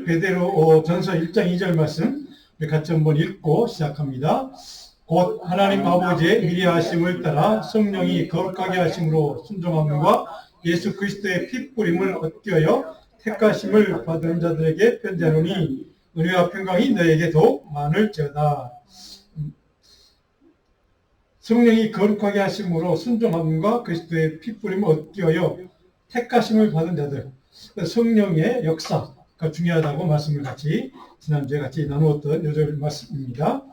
베드로 전서 1장 2절 말씀 우리 같이 한번 읽고 시작합니다. 곧 하나님 아버지의 미리 하심을 따라 성령이 거룩하게 하심으로 순종함과 예수 그리스도의 피 뿌림을 얻게 하여 택하심을 받은 자들에게 편지하노니 은혜와 평강이 너에게 더욱 많을지어다. 성령이 거룩하게 하심으로 순종함과 그리스도의 피 뿌림을 얻게 하여 택하심을 받은 자들, 성령의 역사가 중요하다고 말씀을 같이 지난주에 같이 나누었던 요절 말씀입니다.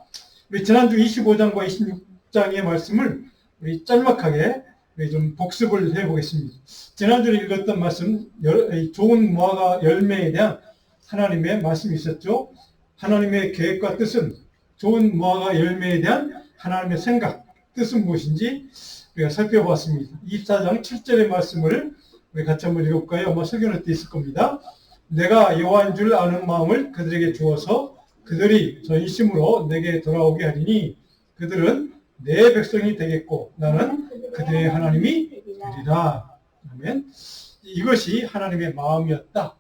우리 지난주 25장과 26장의 말씀을 우리 짤막하게 좀 복습을 해보겠습니다. 지난주에 읽었던 말씀, 좋은 무화과 열매에 대한 하나님의 말씀이 있었죠. 하나님의 계획과 뜻은, 좋은 무화과 열매에 대한 하나님의 생각, 뜻은 무엇인지 우리가 살펴보았습니다. 24장 7절의 말씀을 우리 같이 한번 읽어볼까요? 아마 설교노트에 있을 겁니다. 내가 여호와인 줄 아는 마음을 그들에게 주어서 그들이 전심으로 내게 돌아오게 하리니 그들은 내 백성이 되겠고 나는 그들의 하나님이 되리라. 아멘. 이것이 하나님의 마음이었다.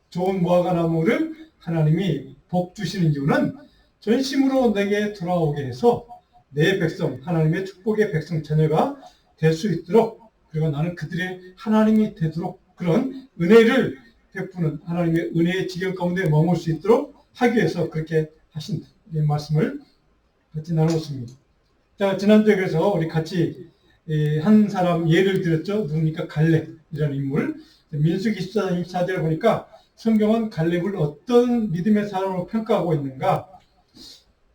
좋은 무화과 나무를 하나님이 복 주시는 이유는 전심으로 내게 돌아오게 해서 내 백성, 하나님의 축복의 백성 자녀가 될 수 있도록, 그리고 나는 그들의 하나님이 되도록 그런 은혜를 베푸는 하나님의 은혜의 지경 가운데 머물 수 있도록 하기 위해서 그렇게 하신 말씀을 같이 나누었습니다. 자, 지난주에 그래서 우리 같이 한 사람 예를 들었죠. 누굽니까? 갈렙이라는 인물. 민수기 24장 24절을 보니까 성경은 갈렙을 어떤 믿음의 사람으로 평가하고 있는가?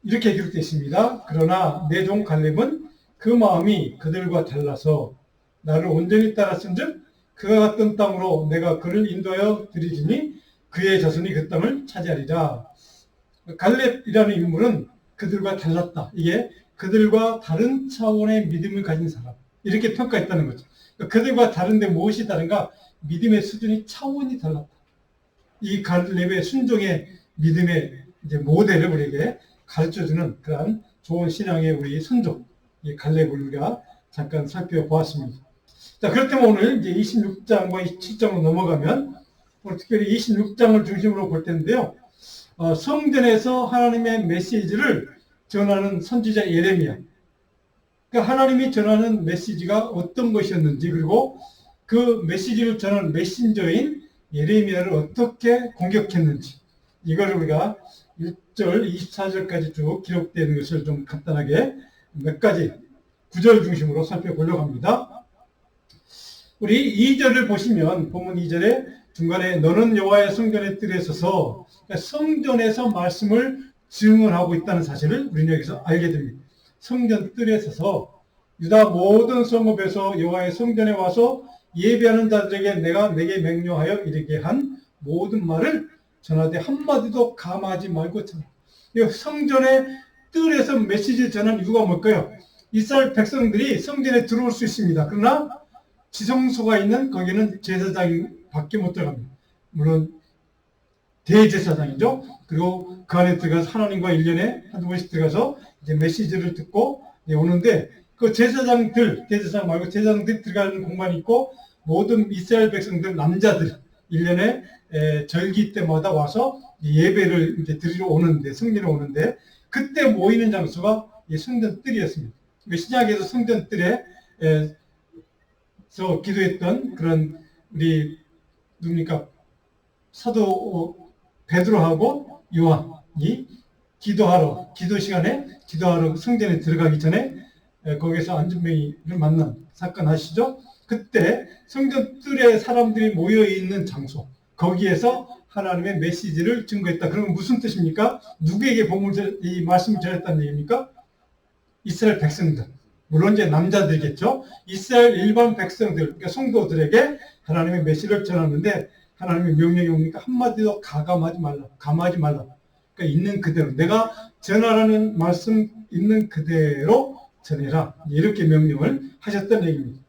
이렇게 기록되어 있습니다. 그러나 내 종 갈렙은 그 마음이 그들과 달라서 나를 온전히 따랐은즉 그가 갔던 땅으로 내가 그를 인도하여 드리리니 그의 자손이 그 땅을 차지하리라. 갈렙이라는 인물은 그들과 달랐다. 이게 그들과 다른 차원의 믿음을 가진 사람, 이렇게 평가했다는 거죠. 그들과 다른데 무엇이 다른가? 믿음의 수준이 차원이 달랐다. 이 갈렙의 순종의 믿음의 이제 모델을 우리에게 가르쳐주는 그러한 좋은 신앙의 우리 선조, 이 갈렙을 우리가 잠깐 살펴보았습니다. 자, 그렇다면 오늘 이제 26장과 27장으로 넘어가면 오늘 특별히 26장을 중심으로 볼 텐데요. 성전에서 하나님의 메시지를 전하는 선지자 예레미야. 그러니까 하나님이 전하는 메시지가 어떤 것이었는지, 그리고 그 메시지를 전하는 메신저인 예레미야를 어떻게 공격했는지, 이걸 우리가 1절, 24절까지 쭉 기록되는 것을 좀 간단하게 몇 가지 구절 중심으로 살펴보려고 합니다. 우리 2절을 보시면 본문 2절에 중간에 너는 여호와의 성전의 뜰에 서서, 그러니까 성전에서 말씀을 증언하고 있다는 사실을 우리는 여기서 알게 됩니다. 성전 뜰에 서서 유다 모든 성읍에서 여호와의 성전에 와서 예배하는 자들에게 내가 내게 명령하여 이르게 한 모든 말을 전하되 한마디도 감하지 말고 전하. 성전의 뜰에서 메시지를 전한 이유가 뭘까요? 이스라엘 백성들이 성전에 들어올 수 있습니다. 그러나 지성소가 있는 거기는 제사장밖에 못 들어갑니다. 물론 대제사장이죠. 그리고 그 안에 들어가서 하나님과 1년에 한두 번씩 들어가서 이제 메시지를 듣고 오는데, 그 제사장들, 대제사장 말고 제사장들이 들어가는 공간이 있고 모든 이스라엘 백성들, 남자들 1년에 절기 때마다 와서 예배를 이제 드리러 오는데, 성전에 오는데, 그때 모이는 장소가 이 성전 뜰이었습니다. 신약에서 성전 뜰에 기도했던 그런 우리 누굽니까? 사도 베드로하고 요한이 기도 시간에 기도하러 성전에 들어가기 전에 거기서 안전뱅이를 만난 사건 아시죠? 그때 성전 뜰에 사람들이 모여있는 장소, 거기에서 하나님의 메시지를 증거했다. 그러면 무슨 뜻입니까? 누구에게 이 말씀을 전했다는 얘기입니까? 이스라엘 백성들. 물론 이제 남자들이겠죠. 이스라엘 일반 백성들, 그러니까 성도들에게 하나님의 메시지를 전하는데 하나님의 명령이 뭡니까? 한마디도 감하지 말라. 그러니까 있는 그대로, 내가 전하라는 말씀 있는 그대로 전해라. 이렇게 명령을 하셨던 얘기입니다.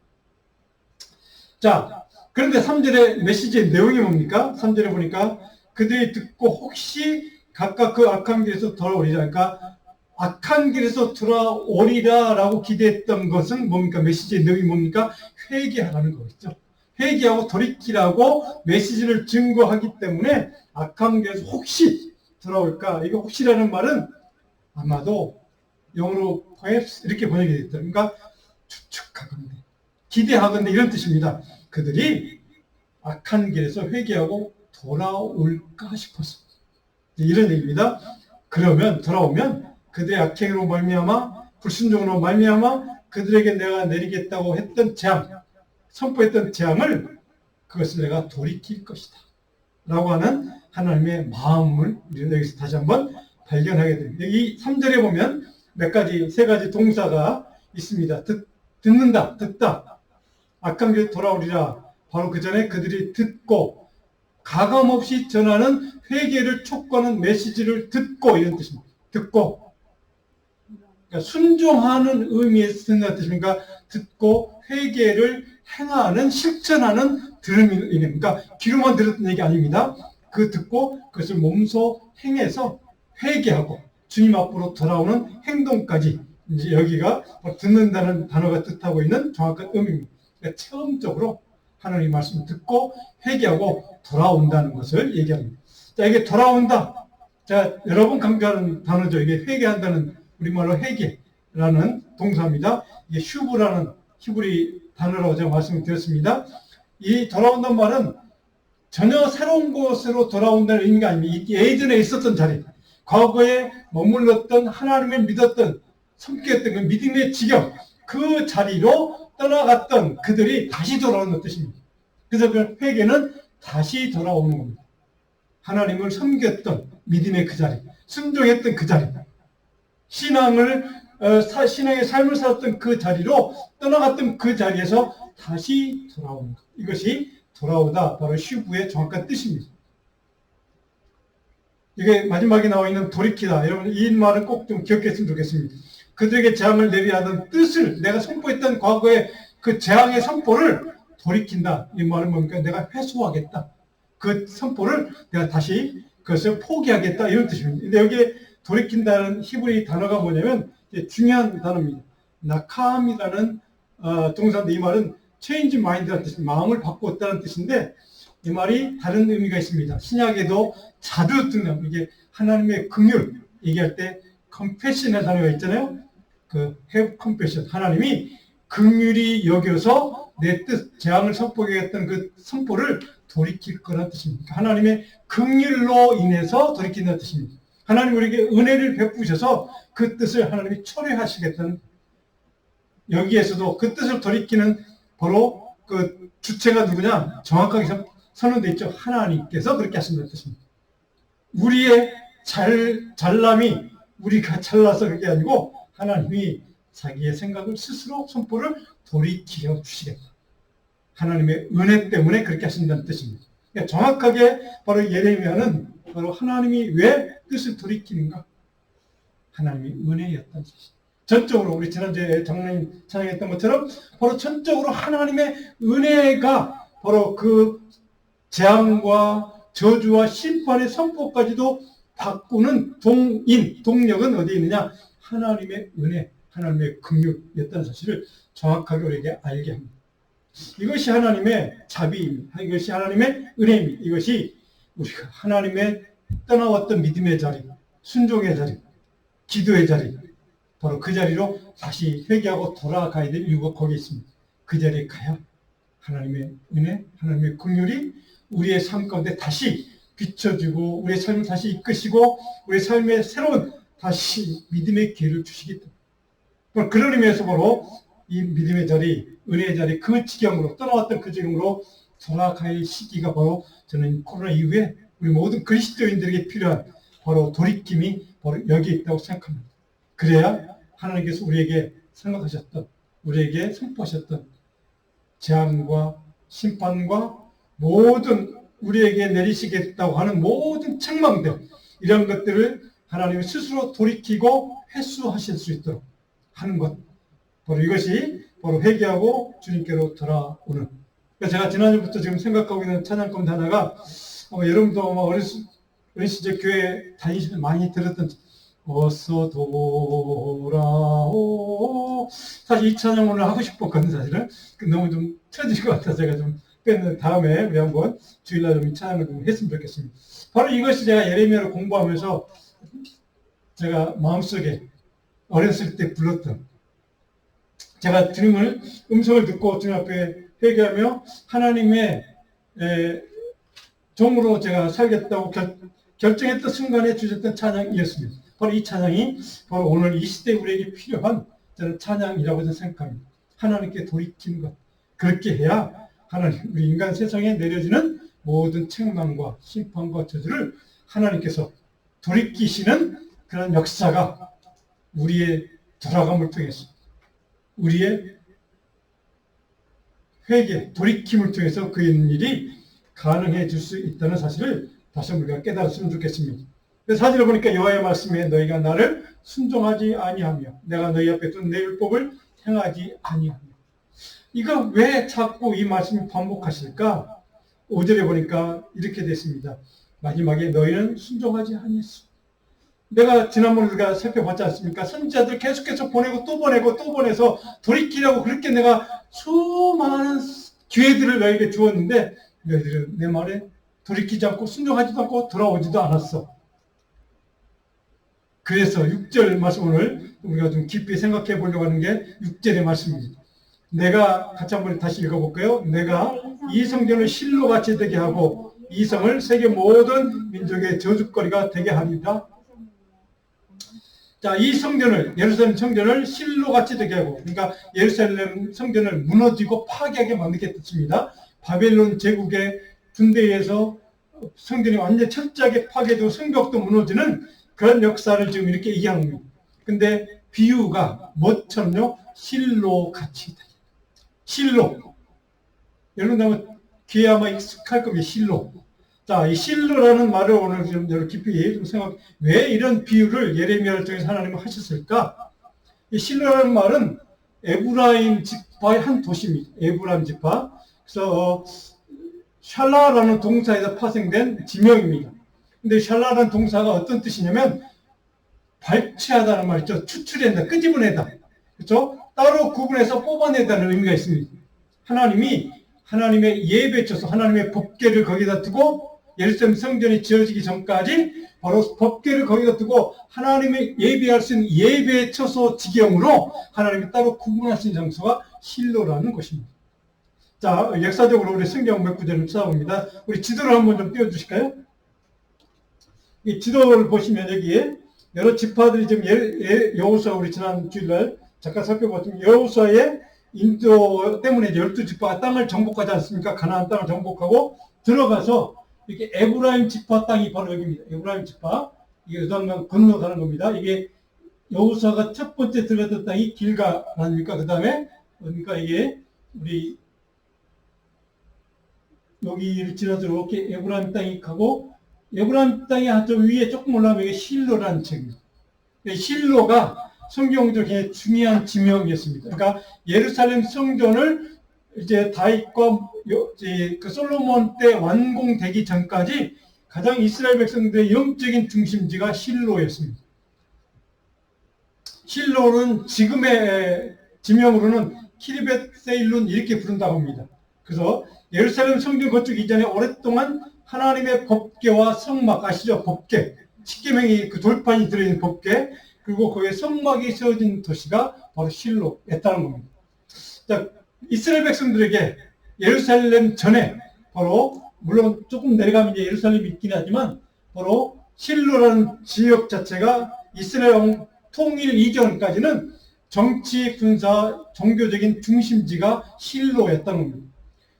자, 그런데 3절의 메시지의 내용이 뭡니까? 3절에 보니까 그들이 듣고 혹시 각각 그 악한 길에서 돌아오리라. 그러니까 악한 길에서 돌아오리라 라고 기대했던 것은 뭡니까? 메시지의 내용이 뭡니까? 회개하라는 거겠죠. 회개하고 돌이키라고 메시지를 증거하기 때문에 아칸교회에서 혹시 돌아올까? 이거 혹시라는 말은 아마도 영어로 perhaps 이렇게 번역이 되어 있다. 그러니까 추측하건대, 기대하건대 이런 뜻입니다. 그들이 악한 길에서 회개하고 돌아올까 싶었어. 이런 얘기입니다. 그러면 돌아오면 그들의 악행으로 말미암아 불순종으로 말미암아 그들에게 내가 내리겠다고 했던 재앙, 선포했던 재앙을 그것을 내가 돌이킬 것이다 라고 하는 하나님의 마음을 우리는 여기서 다시 한번 발견하게 됩니다. 이 3절에 보면 세 가지 동사가 있습니다. 듣는다, 듣다. 악한 길에 돌아오리라. 바로 그 전에 그들이 듣고 가감없이 전하는 회개를 촉구하는 메시지를 듣고 이런 뜻입니다. 듣고. 그러니까 순종하는 의미에서 듣는 뜻입니까? 듣고 회개를 행하는, 실천하는 들음이 의미입니다. 그러니까 귀로만 들었던 얘기 아닙니다. 그 듣고 그것을 몸소 행해서 회개하고 주님 앞으로 돌아오는 행동까지 이제 여기가 듣는다는 단어가 뜻하고 있는 정확한 의미입니다. 그러니까 체험적으로 하나님 말씀을 듣고 회개하고 돌아온다는 것을 얘기합니다. 자, 이게 돌아온다. 자, 여러 번 강조하는 단어죠. 이게 회개한다는 우리말로 회개라는 동사입니다. 이게 슈브라는 히브리 단어라고 제가 말씀을 드렸습니다. 이 돌아온다는 말은 전혀 새로운 곳으로 돌아온다는 의미가 아닙니다. 예전에 있었던 자리, 과거에 머물렀던 하나님을 믿었던, 섬겼던 그 믿음의 지경, 그 자리로 떠나갔던 그들이 다시 돌아오는 뜻입니다. 그래서 그 회개는 다시 돌아오는 겁니다. 하나님을 섬겼던 믿음의 그 자리, 순종했던 그 자리, 신앙의 삶을 살았던 그 자리로 떠나갔던 그 자리에서 다시 돌아오는 것. 이것이 돌아오다, 바로 슈브의 정확한 뜻입니다. 이게 마지막에 나와 있는 돌이키다. 여러분 이 말은 꼭 좀 기억했으면 좋겠습니다. 그들에게 재앙을 내리하던 뜻을, 내가 선포했던 과거의 그 재앙의 선포를 돌이킨다. 이 말은 뭡니까? 내가 회수하겠다. 그 선포를 내가 다시 그것을 포기하겠다. 이런 뜻입니다. 근데 여기에 돌이킨다는 히브리 단어가 뭐냐면 중요한 단어입니다. 나캄이라는 동사인데 이 말은 change mind라는 뜻입니다. 마음을 바꾸었다는 뜻인데 이 말이 다른 의미가 있습니다. 신약에도 자주 듣는 이게 하나님의 긍휼 얘기할 때 compassion이라는 단어가 있잖아요. 그 have compassion. 하나님이 긍휼히 여겨서 내 뜻, 재앙을 선포하겠다는 그 선포를 돌이킬 거라는 뜻입니다. 하나님의 긍휼로 인해서 돌이킨다는 뜻입니다. 하나님 우리에게 은혜를 베푸셔서 그 뜻을 하나님이 철회하시겠다는, 여기에서도 그 뜻을 돌이키는 바로 그 주체가 누구냐? 정확하게 선언되어 있죠. 하나님께서 그렇게 하신다는 뜻입니다. 우리의 잘남이 우리가 잘나서 그게 아니고 하나님이 자기의 생각을 스스로 선포를 돌이켜 주시겠다. 하나님의 은혜 때문에 그렇게 하신다는 뜻입니다. 그러니까 정확하게 바로 예레미야는 바로 하나님이 왜 뜻을 돌이키는가? 하나님이 은혜였다는 뜻입니다. 전적으로 우리 지난주에 장로님 찬양했던 것처럼 바로 전적으로 하나님의 은혜가 바로 그 재앙과 저주와 심판의 선포까지도 바꾸는 동력은 어디에 있느냐? 하나님의 은혜, 하나님의 긍휼이었다는 사실을 정확하게 우리에게 알게 합니다. 이것이 하나님의 자비입니다. 이것이 하나님의 은혜입니다. 이것이 우리가 하나님의 떠나왔던 믿음의 자리, 순종의 자리, 기도의 자리, 바로 그 자리로 다시 회개하고 돌아가야 될 이유가 거기에 있습니다. 그 자리에 가야 하나님의 은혜, 하나님의 긍휼이 우리의 삶 가운데 다시 비춰주고 우리의 삶을 다시 이끄시고 우리의 삶에 새로운 다시 믿음의 기회를 주시기 때문에, 그런 의미에서 바로 이 믿음의 자리, 은혜의 자리, 그 지경으로, 떠나왔던 그 지경으로 돌아갈 시기가 바로 저는 코로나 이후에 우리 모든 그리스도인들에게 필요한 바로 돌이킴이 바로 여기에 있다고 생각합니다. 그래야 하나님께서 우리에게 생각하셨던, 우리에게 선포하셨던 재앙과 심판과 모든 우리에게 내리시겠다고 하는 모든 책망들, 이런 것들을 하나님이 스스로 돌이키고 회수하실 수 있도록 하는 것, 바로 이것이 바로 회개하고 주님께로 돌아오는. 그래서 제가 지난주부터 지금 생각하고 있는 찬양 가운데 하나가 여러분도 아마 어린 시절 교회 다니시면 많이 들었던 어서 돌아오. 사실 이 찬양 오늘 하고 싶었거든요. 사실은 너무 좀 틀어질 것 같아서 제가 좀 뺀 다음에 우리 한번 주일날 좀 찬양을 좀 했으면 좋겠습니다. 바로 이것이 제가 예레미야를 공부하면서 제가 마음속에 어렸을 때 불렀던, 제가 주님을 음성을 듣고 주님 앞에 회개하며 하나님의 종으로 제가 살겠다고 결정했던 순간에 주셨던 찬양이었습니다. 바로 이 찬양이 바로 오늘 이 시대 우리에게 필요한 저는 찬양이라고 저는 생각합니다. 하나님께 돌이키는 것. 그렇게 해야 하나님, 우리 인간 세상에 내려지는 모든 책망과 심판과 저주를 하나님께서 돌이키시는 그런 역사가 우리의 돌아감을 통해서, 우리의 회개, 돌이킴을 통해서 그 일이 가능해질 수 있다는 사실을 다시 한번 우리가 깨달았으면 좋겠습니다. 사진을 보니까 여호와의 말씀에 너희가 나를 순종하지 아니하며 내가 너희 앞에 둔 내 율법을 행하지 아니하며, 이거 왜 자꾸 이 말씀을 반복하실까? 5절에 보니까 이렇게 됐습니다. 마지막에 너희는 순종하지 아니했어. 내가 지난번에 우리가 살펴봤지 않습니까? 선지자들 계속해서 보내고 또 보내고 또 보내서 돌이키라고 그렇게 내가 수많은 기회들을 너희에게 주었는데 너희들은 내 말에 돌이키지 않고 순종하지도 않고 돌아오지도 않았어. 그래서 6절 말씀, 오늘 우리가 좀 깊이 생각해 보려고 하는 게 6절의 말씀입니다. 내가 같이 한번 다시 읽어볼까요? 내가 이 성전을 실로같이 되게 하고 이 성을 세계 모든 민족의 저주거리가 되게 하리라. 자, 이 성전을, 예루살렘 성전을 실로같이 되게 하고, 그러니까 예루살렘 성전을 무너지고 파괴하게 만들겠습니다. 바벨론 제국의 군대에서 성전이 완전히 철저하게 파괴되고 성벽도 무너지는 그런 역사를 지금 이렇게 얘기하는 겁니다. 근데 비유가 뭐처럼요? 실로같이. 실로. 여러분 아마 귀에 아마 익숙할 겁니다. 실로. 자, 이 실로라는 말을 오늘 좀 여러 깊이 좀 생각, 왜 이런 비유를 예레미야를 통해서 하나님은 하셨을까? 이 실로라는 말은 에브라임 지파의 한 도시입니다. 에브라임 지파. 그래서 샬라라는 동사에서 파생된 지명입니다. 근데 샬라라는 동사가 어떤 뜻이냐면 발췌하다는 말이죠. 추출한다, 끄집어내다. 그렇죠? 따로 구분해서 뽑아내다는 의미가 있습니다. 하나님이 하나님의 예배처소, 하나님의 법궤를 거기다 두고 예루살렘 성전이 지어지기 전까지 바로 법궤를 거기다 두고 하나님의 예배할 수 있는 예배처소 지경으로 하나님이 따로 구분하신 장소가 실로라는 것입니다. 자, 역사적으로 우리 성경 몇 구절을 찾아봅니다. 우리 지도를 한번 좀 띄워주실까요? 이 지도를 보시면 여기에 여러 지파들이 지금 여호수아, 우리 지난 주일날 잠깐 살펴봤지만 여호수아의 인도 때문에 12지파가 땅을 정복하지 않습니까? 가나안 땅을 정복하고 들어가서 이렇게 에브라임 지파 땅이 바로 여기입니다. 에브라임 지파, 이게 요단강 건너가는 겁니다. 이게 여호수아가 첫 번째 들어갔던 땅이 길가 아닙니까? 그 다음에 그러니까 이게 우리 여기를 지나서 이렇게 에브라임 땅이 가고, 에브라임 땅이 한쪽 위에 조금 올라가면 이게 실로라는 책입니다. 실로가 성경적인 중요한 지명이었습니다. 그러니까 예루살렘 성전을 이제 다윗과 그 솔로몬 때 완공되기 전까지 가장 이스라엘 백성들의 영적인 중심지가 실로였습니다. 실로는 지금의 지명으로는 키르벳 세일룬 이렇게 부른다고 합니다. 그래서 예루살렘 성전 건축 이전에 오랫동안 하나님의 법궤와 성막, 아시죠? 법궤, 십계명이 그 돌판이 들어있는 법궤, 그리고 거기에 성막이 세워진 도시가 바로 실로였다는 겁니다. 자, 이스라엘 백성들에게 예루살렘 전에 바로, 물론 조금 내려가면 이제 예루살렘이 있긴 하지만 바로 실로라는 지역 자체가 이스라엘 통일 이전까지는 정치, 군사, 종교적인 중심지가 실로였다는 겁니다.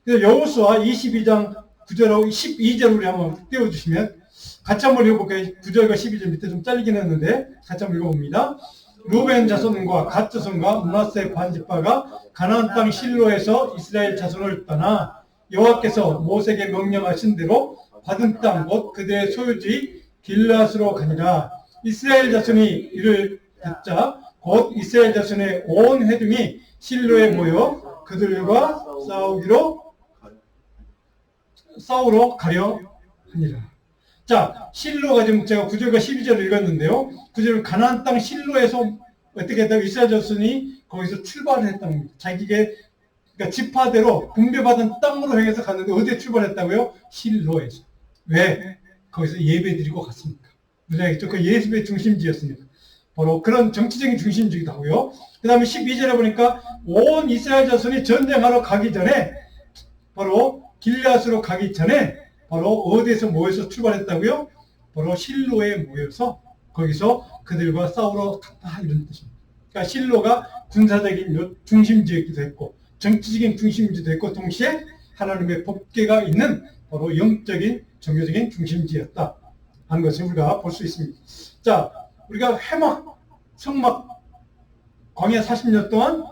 그래서 여호수아 22장 9절하고 12절 우리 한번 띄워주시면 같이 한번 읽어볼까요? 9절과 12절 밑에 좀 잘리긴 했는데 같이 한번 읽어봅니다. 루벤 자손과 갓 자손과 므낫세 반지파가 가나안 땅 실로에서 이스라엘 자손을 떠나 여호와께서 모세에게 명령하신 대로 받은 땅 곧 그들의 소유지 길앗으로 가니라. 이스라엘 자손이 이를 듣자 곧 이스라엘 자손의 온 회중이 실로에 모여 그들과 싸우러 가려 하니라. 자, 실로가 지금 제가 9절과 12절을 읽었는데요. 9절은 가나안 땅 실로에서 어떻게 했다고 이스라엘 자손이 거기서 출발을 했다는 겁니다. 자기의 그러니까 지파대로 분배받은 땅으로 향해서 갔는데 어디에 출발했다고요? 실로에서. 왜? 거기서 예배드리고 갔습니까? 무슨 얘기죠? 그 예수의 중심지였으니까. 바로 그런 정치적인 중심지기도 하고요. 그 다음에 12절에 보니까 온 이스라엘 자손이 전쟁하러 가기 전에 바로 길앗으로 가기 전에 바로 어디에서 모여서 출발했다고요? 바로 실로에 모여서 거기서 그들과 싸우러 갔다 이런 뜻입니다. 그러니까 실로가 군사적인 중심지이기도 했고 정치적인 중심지도 했고 동시에 하나님의 법궤가 있는 바로 영적인 종교적인 중심지였다 하는 것을 우리가 볼 수 있습니다. 자, 우리가 회막, 성막, 광야 40년 동안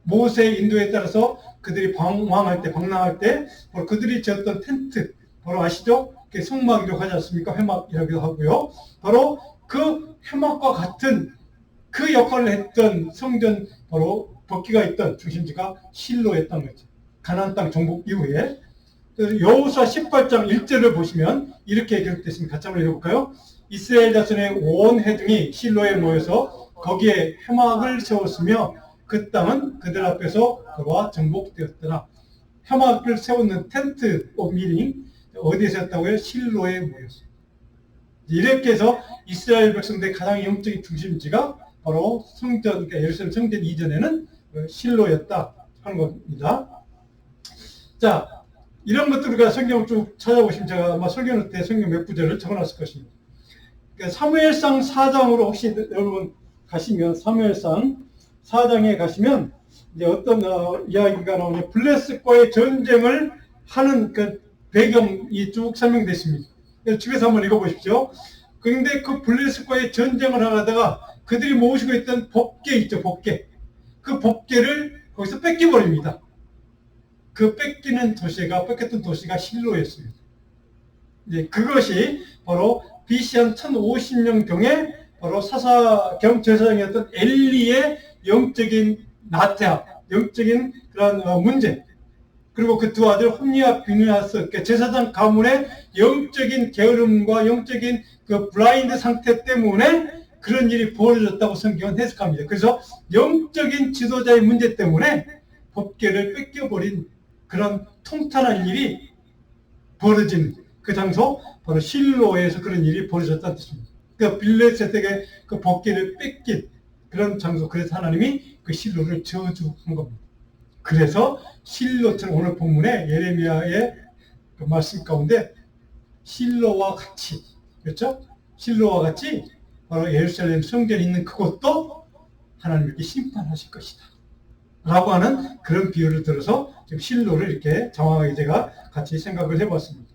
모세의 인도에 따라서 그들이 방황할 때, 방랑할 때 바로 그들이 지었던 텐트, 바로 아시죠? 성막이라고 하지 않습니까? 회막이라고도 하고요. 바로 그 회막과 같은 그 역할을 했던 성전, 바로 법궤가 있던 중심지가 실로였던 거죠. 가나안 땅 정복 이후에. 여호수아 18장 1절을 보시면 이렇게 기록되어 있습니다. 같이 한번 읽어볼까요? 이스라엘 자손의 온 회중이 실로에 모여서 거기에 회막을 세웠으며 그 땅은 그들 앞에서 그와 정복되었더라. 회막을 세우는 텐트 오브 미팅 어디에 세웠다고요? 실로에 모였어요. 이렇게 해서 이스라엘 백성들의 가장 영적인 중심지가 바로 성전, 그러니까 예루살렘 성전 이전에는 실로였다 하는 겁니다. 자, 이런 것들 우리가 성경을 쭉 찾아보시면 제가 아마 설교할 때 성경 몇 구절을 적어놨을 것입니다. 그러니까 사무엘상 4장으로 혹시 여러분 가시면 사무엘상 4장에 가시면 이제 어떤 이야기가 나오냐, 블레셋과의 전쟁을 하는 그 배경이 쭉 설명되어 있습니다. 집에서 한번 읽어보십시오. 그런데 그 블레셋과의 전쟁을 하다가 그들이 모시고 있던 법궤 있죠, 법궤. 그 법궤를 거기서 뺏겨버립니다. 그 뺏겼던 도시가 실로였습니다. 이제 그것이 바로 BC 한 1050년경에 바로 사사겸 제사장이었던 엘리의 영적인 나태함, 영적인 그런 문제, 그리고 그 두 아들 홈리와 비느하스, 제사장 가문의 영적인 게으름과 영적인 그 블라인드 상태 때문에 그런 일이 벌어졌다고 성경은 해석합니다. 그래서 영적인 지도자의 문제 때문에 법궤를 뺏겨버린 그런 통탄한 일이 벌어진 그 장소, 바로 실로에서 그런 일이 벌어졌다는 뜻입니다. 그러니까 블레셋에게 그 법궤를 뺏긴 그런 장소, 그래서 하나님이 그 실로를 저주한 겁니다. 그래서 실로처럼 오늘 본문에 예레미야의 그 말씀 가운데 실로와 같이, 그렇죠? 실로와 같이 바로 예루살렘 성전이 있는 그곳도 하나님께 심판하실 것이다 라고 하는 그런 비유를 들어서 지금 실로를 이렇게 정확하게 제가 같이 생각을 해봤습니다.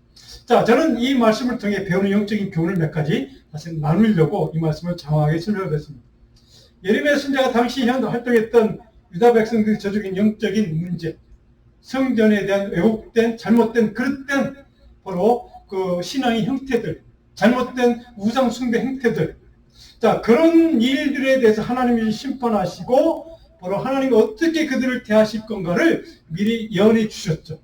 자, 저는 이 말씀을 통해 배우는 영적인 교훈을 몇 가지 다시 나누려고 이 말씀을 정확하게 설명했습니다. 예레미야 선지자가 당시 활동했던 유다 백성들이 저적인 영적인 문제, 성전에 대한 왜곡된 잘못된 그릇된 바로 그 신앙의 형태들, 잘못된 우상 숭배 형태들, 자, 그런 일들에 대해서 하나님이 심판하시고 바로 하나님이 어떻게 그들을 대하실 건가를 미리 예언해 주셨죠.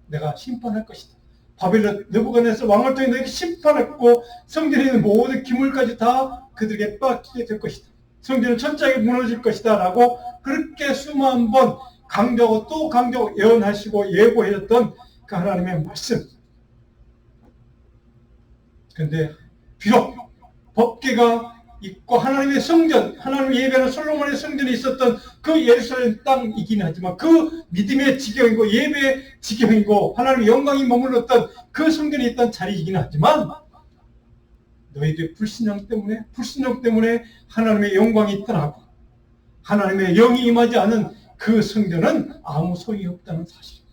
내가 심판할 것이다. 바벨론 느부갓네살 왕을 통해 너에게 심판했고 성전에 있는 모든 기물까지 다 그들에게 뺏기게 될 것이다. 성전은 철저하게 무너질 것이다 라고 그렇게 수만 번 강조하고 또 강조하고 예언하시고 예고해줬던 그 하나님의 말씀. 그런데 비록 법궤가 있고 하나님의 성전, 하나님의 예배는 솔로몬의 성전이 있었던 그 예루살렘 땅이긴 하지만 그 믿음의 지경이고 예배의 지경이고 하나님의 영광이 머물렀던 그 성전이 있던 자리이긴 하지만 너희들의 불신앙 때문에 하나님의 영광이 떠나고 하나님의 영이 임하지 않은 그 성전은 아무 소용이 없다는 사실입니다.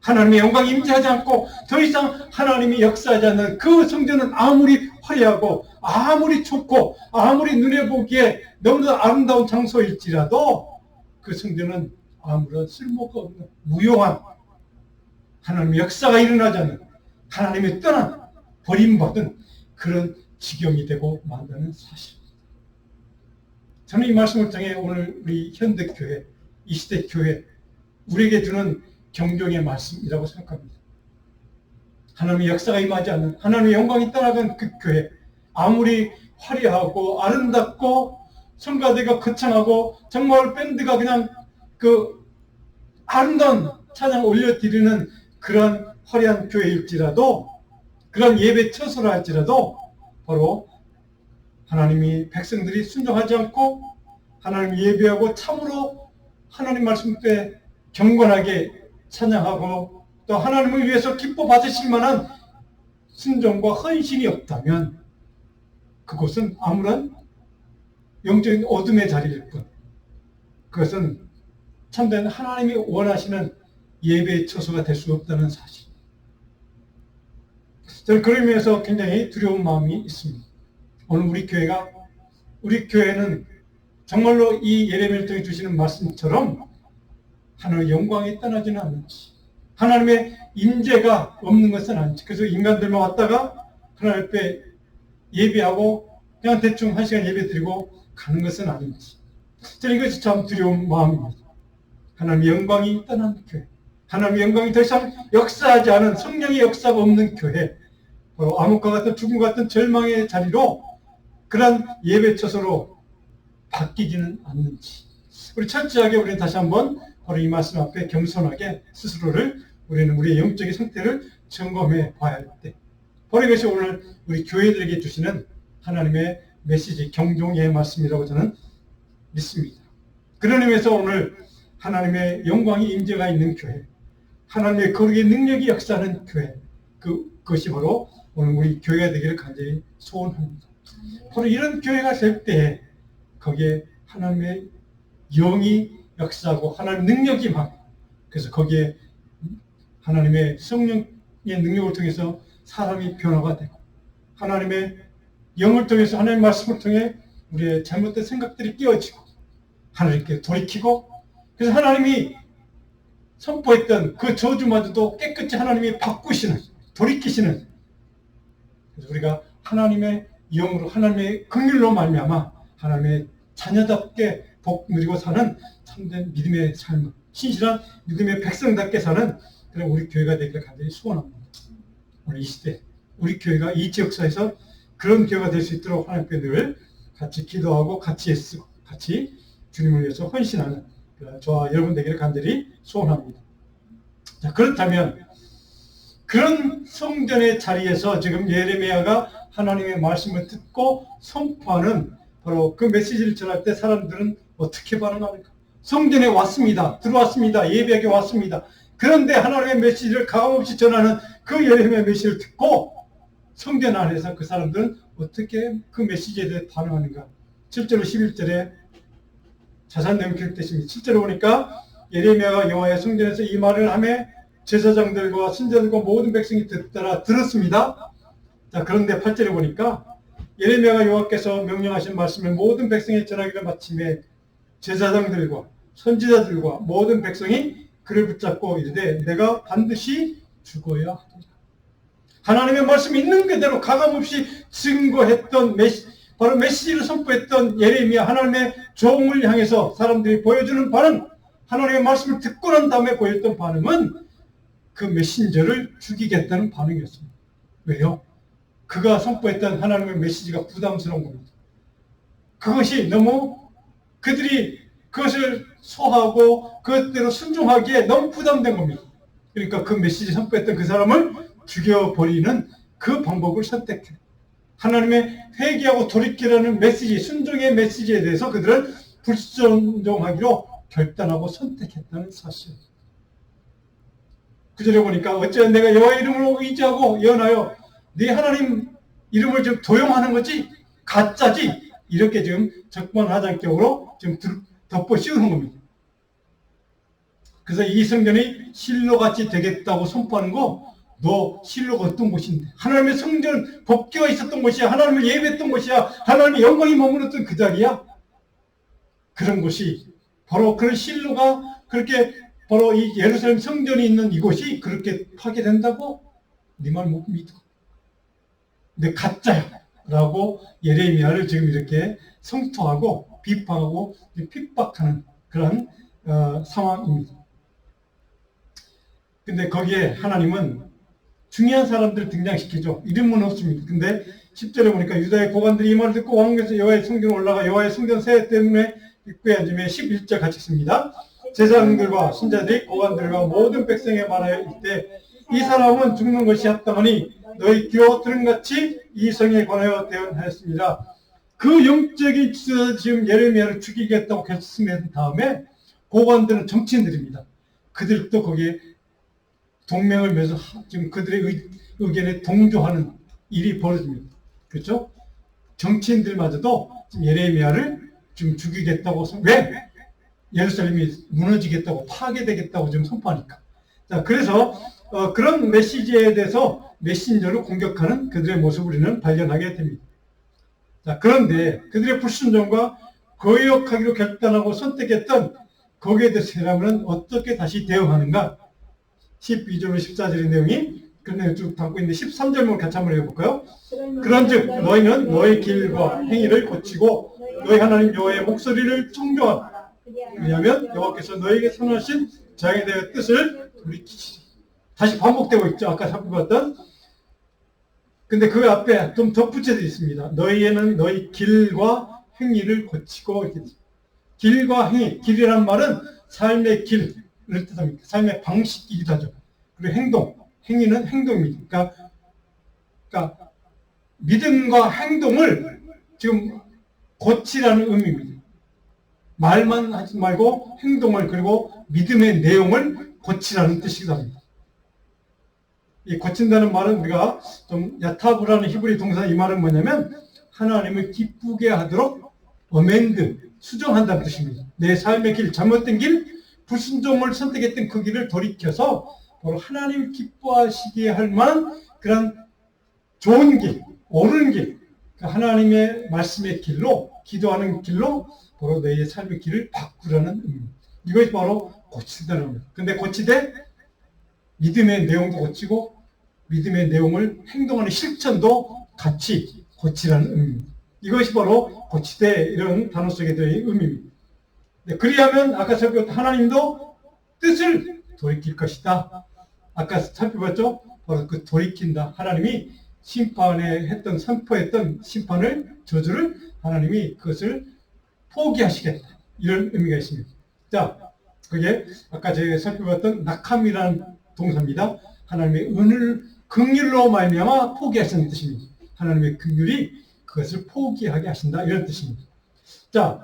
하나님의 영광이 임재하지 않고 더 이상 하나님이 역사하지 않는 그 성전은 아무리 화려하고 아무리 좋고 아무리 눈에 보기에 너무나 아름다운 장소일지라도 그 성전은 아무런 쓸모가 없는 무용한 하나님의 역사가 일어나지 않는 하나님의 떠난 버림받은 그런 지경이 되고 만다는 사실입니다. 저는 이 말씀을 통해 오늘 우리 현대교회, 이 시대 교회, 우리에게 주는 경종의 말씀이라고 생각합니다. 하나님의 역사가 임하지 않는, 하나님의 영광이 떠나간 그 교회, 아무리 화려하고 아름답고 성가대가 거창하고 정말 밴드가 그냥 그 아름다운 찬양 올려드리는 그런 화려한 교회일지라도, 그런 예배 처소라 할지라도 바로 하나님이 백성들이 순종하지 않고 하나님 예배하고 참으로 하나님 말씀에 경건하게 찬양하고 또 하나님을 위해서 기뻐 받으실 만한 순종과 헌신이 없다면 그곳은 아무런 영적인 어둠의 자리일 뿐, 그것은 참된 하나님이 원하시는 예배의 처소가 될 수 없다는 사실. 저는 그런 의미에서 굉장히 두려운 마음이 있습니다. 오늘 우리 교회는 정말로 이 예레미야를 통해 주시는 말씀처럼 하나님의 영광이 떠나지는 않는지, 하나님의 임재가 없는 것은 아닌지, 그래서 인간들만 왔다가 하나님 앞에 예배하고 그냥 대충 한 시간 예배 드리고 가는 것은 아닌지, 저는 이것이 참 두려운 마음입니다. 하나님의 영광이 떠난 교회, 하나님의 영광이 더 이상 역사하지 않은, 성령의 역사가 없는 교회, 바로 암흑과 같은 죽음과 같은 절망의 자리로 그런 예배 처소로 바뀌지는 않는지, 우리 철저하게 우리는 다시 한번 바로 이 말씀 앞에 겸손하게 스스로를, 우리는 우리의 영적인 상태를 점검해 봐야 할 때, 바로 이것이 오늘 우리 교회들에게 주시는 하나님의 메시지, 경종의 말씀이라고 저는 믿습니다. 그런 의미에서 오늘 하나님의 영광이 임재가 있는 교회, 하나님의 거룩의 능력이 역사하는 교회, 그것이 바로 오늘 우리 교회가 되기를 간절히 소원합니다. 바로 이런 교회가 될 때에 거기에 하나님의 영이 역사하고 하나님의 능력이 막, 그래서 거기에 하나님의 성령의 능력을 통해서 사람이 변화가 되고, 하나님의 영을 통해서, 하나님의 말씀을 통해 우리의 잘못된 생각들이 깨어지고 하나님께 돌이키고, 그래서 하나님이 선포했던 그 저주마저도 깨끗이 하나님이 바꾸시는, 돌이키시는, 그래서 우리가 하나님의 영으로, 하나님의 긍휼로 말미암아 하나님의 자녀답게 복 누리고 사는 참된 믿음의 삶, 신실한 믿음의 백성답게 사는 그런 우리 교회가 되기를 간절히 소원합니다. 오늘 이 시대 우리 교회가 이 지역사에서 그런 교회가 될 수 있도록 하나님께 늘 같이 기도하고 같이 애쓰고 같이 주님을 위해서 헌신하는 저와 여러분 되기를 간절히 소원합니다. 자, 그렇다면 그런 성전의 자리에서 지금 예레미야가 하나님의 말씀을 듣고 선포하는 바로 그 메시지를 전할 때 사람들은 어떻게 반응합니까? 성전에 왔습니다. 들어왔습니다. 예배하게 왔습니다. 그런데 하나님의 메시지를 가감없이 전하는 그 예레미야 메시지를 듣고 성전 안에서 그 사람들은 어떻게 그 메시지에 대해 반응하는가? 7절 11절에 자세한 내용이 기록되십니다. 7절에 보니까 예레미야가 여호와의 성전에서 이 말을 하며 제사장들과 선지자들과 모든 백성이 듣더라 들었습니다. 자, 그런데 8절에 보니까 예레미야가 여호와께서 명령하신 말씀을 모든 백성에 전하기를 마침에 제사장들과 선지자들과 모든 백성이 그를 붙잡고 이르되 내가 반드시 죽어야 하리라. 하나님의 말씀이 있는 그대로 가감없이 증거했던 바로 메시지를 선포했던 예레미야, 하나님의 종을 향해서 사람들이 보여주는 반응, 하나님의 말씀을 듣고 난 다음에 보였던 반응은 그 메신저를 죽이겠다는 반응이었습니다. 왜요? 그가 선포했던 하나님의 메시지가 부담스러운 겁니다. 그것이 너무 그들이 그것을 소화하고 그것대로 순종하기에 너무 부담된 겁니다. 그러니까 그 메시지 선포했던 그 사람을 죽여버리는 그 방법을 선택해. 하나님의 회개하고 돌이키라는 메시지, 순종의 메시지에 대해서 그들은 불순종하기로 결단하고 선택했다는 사실입니다. 구절에 보니까 어찌하여 내가 여호와의 이름으로 의지하고 예언하여 네 하나님 이름을 지금 도용하는 거지 가짜지 이렇게 지금 적반하장격으로 지금 덮어 씌우는 겁니다. 그래서 이 성전이 실로같이 되겠다고 선포하는 거, 너 실로가 어떤 곳인데? 하나님의 성전 법궤가 있었던 곳이야. 하나님을 예배했던 곳이야. 하나님의 영광이 머물렀던 그 자리야. 그런 곳이 바로 그런 실로가 그렇게 바로 이 예루살렘 성전이 있는 이곳이 그렇게 파괴된다고? 네 말 못 믿어. 근데 가짜야 라고 예레미야를 지금 이렇게 성토하고 비판하고 핍박하는 그런 상황입니다. 근데 거기에 하나님은 중요한 사람들을 등장시키죠. 이름은 없습니다. 근데 10절에 보니까 유다의 고관들이 이 말을 듣고 왕궁에서 여호와의 성전에 올라가 여호와의 성전 세 때문에 입구에 앉으며 11절 같이 씁니다. 제사장들과 신자들이 고관들과 모든 백성에 말하여 이때 이 사람은 죽는 것이 합당하니 너희 귀와 들은같이 이 성에 관하여 대언하였습니다. 그 영적인 지도자 지금 예레미야를 죽이겠다고 결심한 다음에 고관들은 정치인들입니다. 그들도 거기에 동맹을 맺어 지금 그들의 의견에 동조하는 일이 벌어집니다. 그렇죠? 정치인들마저도 지금 예레미야를 지금 죽이겠다고 왜? 예루살렘이 무너지겠다고 파괴되겠다고 지금 선포하니까. 자, 그래서 그런 메시지에 대해서 메신저로 공격하는 그들의 모습을 우리는 발견하게 됩니다. 자, 그런데 그들의 불순종과 거역하기로 결단하고 선택했던 거기에 대해서 여러분은 어떻게 다시 대응하는가? 12절로 14절의 내용이 그런 내용을 쭉 담고 있는데 13절만 같이 한번 해볼까요? 그런즉 너희는 너희 길과 행위를 고치고 너희 하나님 여호와의 목소리를 청종하라. 왜냐하면 여호와께서 너희에게 선하신 자기에 대한 뜻을 돌이키시리. 다시 반복되고 있죠. 아까 살펴봤던. 근데 그 앞에 좀 덧붙여져 있습니다. 너희에는 너희 길과 행위를 고치고 이렇게. 길과 행위, 길이란 말은 삶의 길을 뜻합니다. 삶의 방식이기도 하죠. 그리고 행동, 행위는 행동입니다. 그러니까 믿음과 행동을 지금 고치라는 의미입니다. 말만 하지 말고 행동을 그리고 믿음의 내용을 고치라는 뜻이기도 합니다. 이 고친다는 말은 우리가 좀 야타브라는 히브리 동사 이 말은 뭐냐면 하나님을 기쁘게 하도록 어멘드, 수정한다는 뜻입니다. 내 삶의 길, 잘못된 길, 불순종을 선택했던 그 길을 돌이켜서 바로 하나님 기뻐하시게 할 만한 그런 좋은 길, 옳은 길, 하나님의 말씀의 길로, 기도하는 길로 바로 너희의 삶의 길을 바꾸라는 의미입니다. 이것이 바로 고친다는 겁니다. 근데 고치되 믿음의 내용도 고치고 믿음의 내용을 행동하는 실천도 같이 고치라는 의미입니다. 이것이 바로 고치되 이런 단어 속에 들어있는 의미입니다. 그리하면 아까 살펴봤던 하나님도 뜻을 돌이킬 것이다. 아까 살펴봤죠? 바로 그 돌이킨다. 하나님이 심판에 했던 선포했던 심판을 저주를 하나님이 그것을 포기하시겠다. 이런 의미가 있습니다. 자, 그게 아까 제가 살펴봤던 낙함이라는 동사입니다. 하나님의 은을 긍휼로 말미암아 포기하시는 뜻입니다. 하나님의 긍휼이 그것을 포기하게 하신다. 이런 뜻입니다. 자,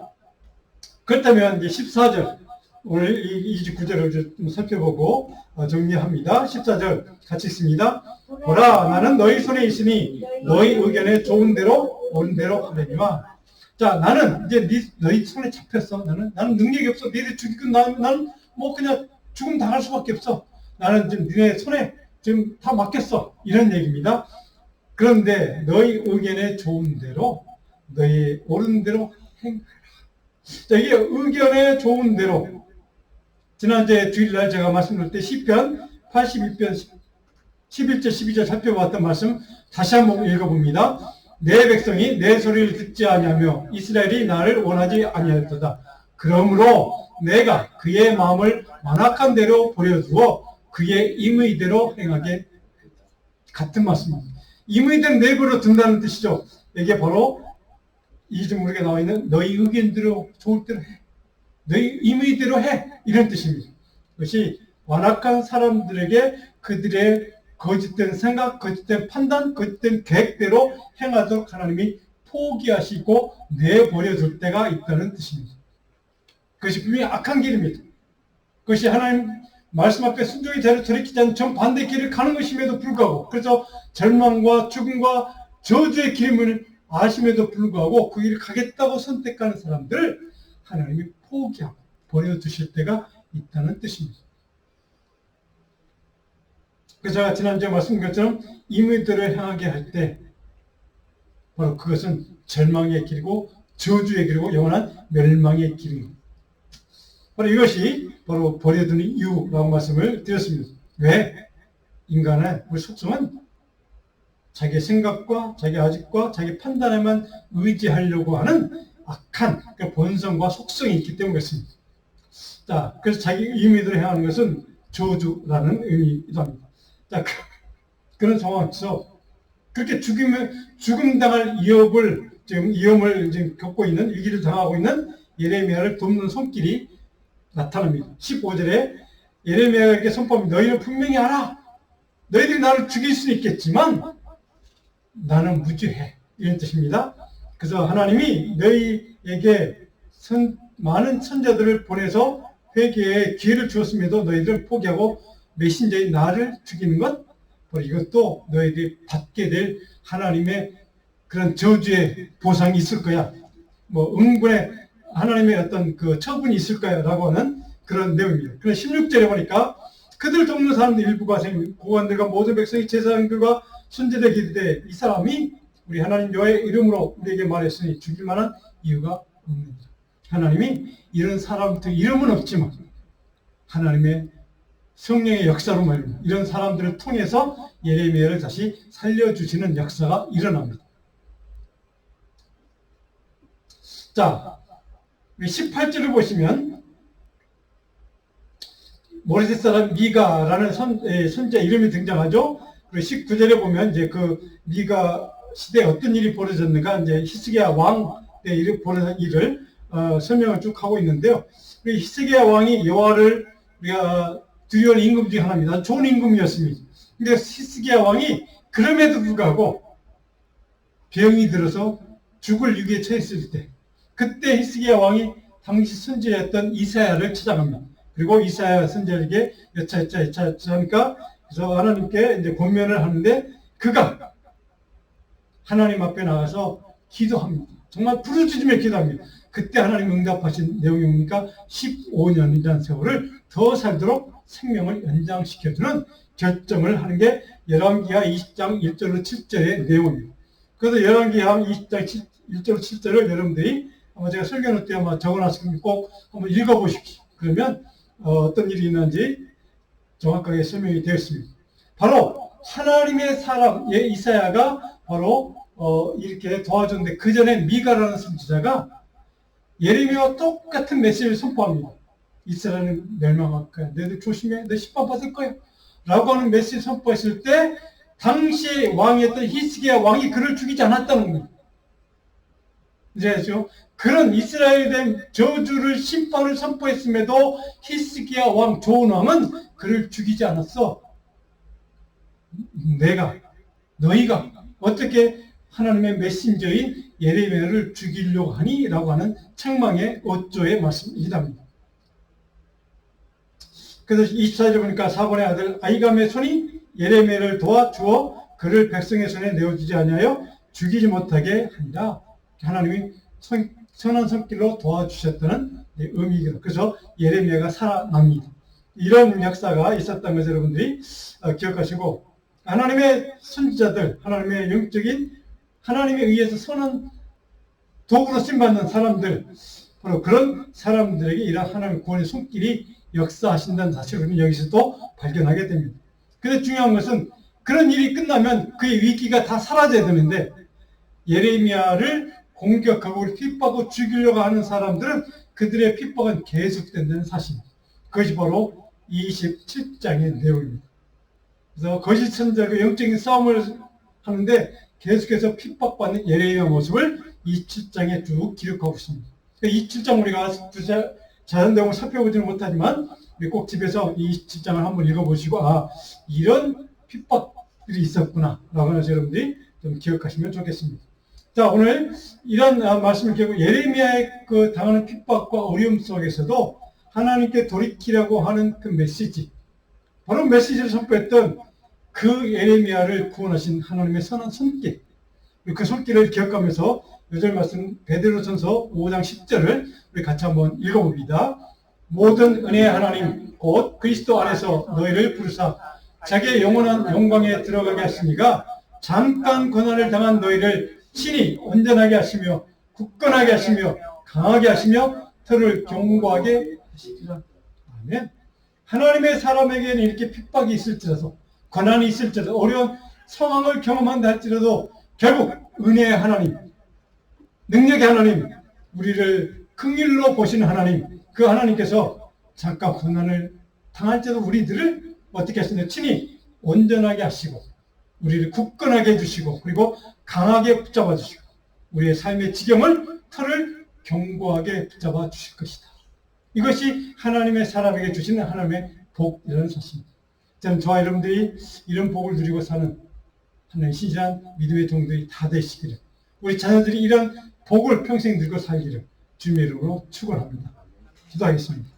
그렇다면 이제 14절 오늘 이 29절을 좀 살펴보고 정리합니다. 14절 같이 읽습니다. 보라, 나는 너희 손에 있으니 너희 의견에 좋은 대로 옳은 대로 하려니와. 자, 나는 이제 너희 손에 잡혔어. 나는 능력이 없어. 너희들 죽이고 나는 뭐 그냥 죽음 당할 수밖에 없어. 나는 지금 너네 손에 지금 다 맡겼어. 이런 얘기입니다. 그런데 너희 의견에 좋은 대로 너희 옳은 대로 행하라. 자, 이게 의견에 좋은 대로. 지난주에 주일날 제가 말씀드릴 때 시편 82편 11절 12절 살펴봤던 말씀 다시 한번 읽어봅니다. 내 백성이 내 소리를 듣지 아니하며 이스라엘이 나를 원하지 아니하였도다. 그러므로 내가 그의 마음을 완악한 대로 버려두어 그의 임의대로 행하게. 같은 말씀입니다. 임의대로 내버려 둔다는 뜻이죠. 이게 바로 이 좀 우리가 나와 있는 너희 의견대로 좋을 대로 해. 너희 임의대로 해. 이런 뜻입니다. 그것이 완악한 사람들에게 그들의 거짓된 생각, 거짓된 판단, 거짓된 계획대로 행하도록 하나님이 포기하시고 내버려 둘 때가 있다는 뜻입니다. 그것이 분명히 악한 길입니다. 그것이 하나님 말씀 앞에 순종이 되려 돌이키지 않는 정반대 길을 가는 것임에도 불구하고, 그래서 절망과 죽음과 저주의 길임을 아심에도 불구하고 그 길을 가겠다고 선택하는 사람들을 하나님이 포기하고 버려두실 때가 있다는 뜻입니다. 그래서 제가 지난주에 말씀드린 것처럼 임의대로 향하게 할 때 바로 그것은 절망의 길이고 저주의 길이고 영원한 멸망의 길입니다. 바로 이것이 바로 버려두는 이유라고 말씀을 드렸습니다. 왜? 인간의 우리 속성은 자기 생각과 자기 아직과 자기 판단에만 의지하려고 하는 악한 본성과 속성이 있기 때문에 그렇습니다. 자, 그래서 자기 임의대로 행하는 것은 저주라는 의미이기도 합니다. 자, 그런 상황에서 그렇게 죽음 당할 위험을 지금 겪고 있는, 위기를 당하고 있는 예레미야를 돕는 손길이 나타납니다. 15절에 예레미야에게 선포합니다. 너희는 분명히 알아. 너희들이 나를 죽일 수 있겠지만 나는 무죄해. 이런 뜻입니다. 그래서 하나님이 너희에게 많은 선자들을 보내서 회개의 기회를 주었음에도 너희들은 포기하고 메신저인 나를 죽이는 것, 이것도 너희들이 받게 될 하나님의 그런 저주의 보상이 있을 거야. 응분의 하나님의 어떤 그 처분이 있을 거야. 라고 하는 그런 내용입니다. 그래서 16절에 보니까 그들 돕는 사람들 일부가 고관들과 모든 백성이 제사장들과 순제들 기르되 이 사람이 우리 하나님 여호와의 이름으로 우리에게 말했으니 죽일 만한 이유가 없느니라. 하나님이 이런 사람들 이름은 없지만 하나님의 성령의 역사로 말입니다. 이런 사람들을 통해서 예레미야를 다시 살려주시는 역사가 일어납니다. 자, 18절을 보시면 모레셋 사람 미가라는 선자 이름이 등장하죠. 그리고 19절에 보면 이제 그 미가 시대에 어떤 일이 벌어졌는가, 이제 히스기야 왕 때 벌어진 일을 설명을 쭉 하고 있는데요. 히스기야 왕이 여호와를 우리가 두려운 임금 중에 하나입니다. 좋은 임금이었습니다. 근데 히스기야 왕이 그럼에도 불구하고 병이 들어서 죽을 위기에 처했을 때, 그때 히스기야 왕이 당시 선지자였던 이사야를 찾아갑니다. 그리고 이사야 선지자에게 여차하니까 그래서 하나님께 이제 권면을 하는데 그가 하나님 앞에 나가서 기도합니다. 정말 부르짖으며 기도합니다. 그때 하나님 응답하신 내용이 뭡니까? 15년이라는 세월을 더 살도록 생명을 연장시켜주는 결정을 하는 게 열왕기하 20장 1절로 7절의 내용입니다. 그래서 열왕기하 20장 1절로 7절을 여러분들이 아마 제가 설교할 때 아마 적어놨을 겁니다. 꼭 한번 읽어보십시오. 그러면 어떤 일이 있는지 정확하게 설명이 되었습니다. 바로 하나님의 사람 이사야가 바로 이렇게 도와줬는데 그 전에 미가라는 선지자가 예레미야와 똑같은 메시지를 선포합니다. 이스라엘은 멸망할 거야. 너희들 조심해. 너 심판받을 거야. 라고 하는 메시지를 선포했을 때 당시 왕이었던 히스기야 왕이 그를 죽이지 않았다는 겁니다. 이제 아시죠? 그런 이스라엘에 대한 저주를 심판을 선포했음에도 히스기야 왕 좋은 왕은 그를 죽이지 않았어. 너희가 어떻게 하나님의 메신저인 예레미야를 죽이려고 하니? 라고 하는 책망의 어조의 말씀이랍니다. 그래서 24절에 보니까 사본의 아들 아히감의 손이 예레미야를 도와주어 그를 백성의 손에 내어주지 아니하여 죽이지 못하게 하니라. 하나님이 선한 손길로 도와주셨다는 의미입니다. 그래서 예레미야가 살아납니다. 이런 역사가 있었다는 것을 여러분들이 기억하시고, 하나님의 선지자들, 하나님의 영적인 하나님에 의해서 선한 도구로 쓰임받는 사람들, 바로 그런 사람들에게 이런 하나님의 구원의 손길이 역사하신다는 사실을 우리는 여기서도 발견하게 됩니다. 근데 중요한 것은 그런 일이 끝나면 그의 위기가 다 사라져야 되는데 예레미야를 공격하고 핍박하고 죽이려고 하는 사람들은 그들의 핍박은 계속된다는 사실입니다. 그것이 바로 27장의 내용입니다. 그래서 거짓 선지자가 영적인 싸움을 하는데 계속해서 핍박받는 예레미야 모습을 27장에 쭉 기록하고 있습니다. 27장 우리가 자세한 내용을 살펴보지는 못하지만 우리 꼭 집에서 27장을 한번 읽어보시고 이런 핍박들이 있었구나 라고 해서 여러분들이 좀 기억하시면 좋겠습니다. 자, 오늘 이런 말씀을 기억하고 예레미야의 그 당하는 핍박과 어려움 속에서도 하나님께 돌이키라고 하는 그 메시지, 바로 메시지를 선포했던 그 예레미야를 구원하신 하나님의 선한 손길, 그 손길을 기억하면서 요절 말씀 베드로전서 5장 10절을 우리 같이 한번 읽어봅니다. 모든 은혜의 하나님 곧 그리스도 안에서 너희를 부르사 자기의 영원한 영광에 들어가게 하시니가 잠깐 고난을 당한 너희를 친히 온전하게 하시며 굳건하게 하시며 강하게 하시며 털을 견고하게 하시리라. 아멘. 하나님의 사람에게는 이렇게 핍박이 있을지라도 고난이 있을지라도 어려운 상황을 경험한다 할지라도 결국 은혜의 하나님, 능력의 하나님, 우리를 긍휼로 보시는 하나님, 그 하나님께서 잠깐 고난을 당할지라도 우리들을 어떻게 하시냐, 친히 온전하게 하시고 우리를 굳건하게 해주시고 그리고 강하게 붙잡아 주시고 우리의 삶의 지경을 틀을 견고하게 붙잡아 주실 것이다. 이것이 하나님의 사람에게 주시는 하나님의 복이라는 사실입니다. 저와 여러분들이 이런 복을 누리고 사는 하나님의 신실한 믿음의 종들이 다 되시기를, 우리 자녀들이 이런 복을 평생 누리고 살기를 주님의 이름으로 축원합니다. 기도하겠습니다.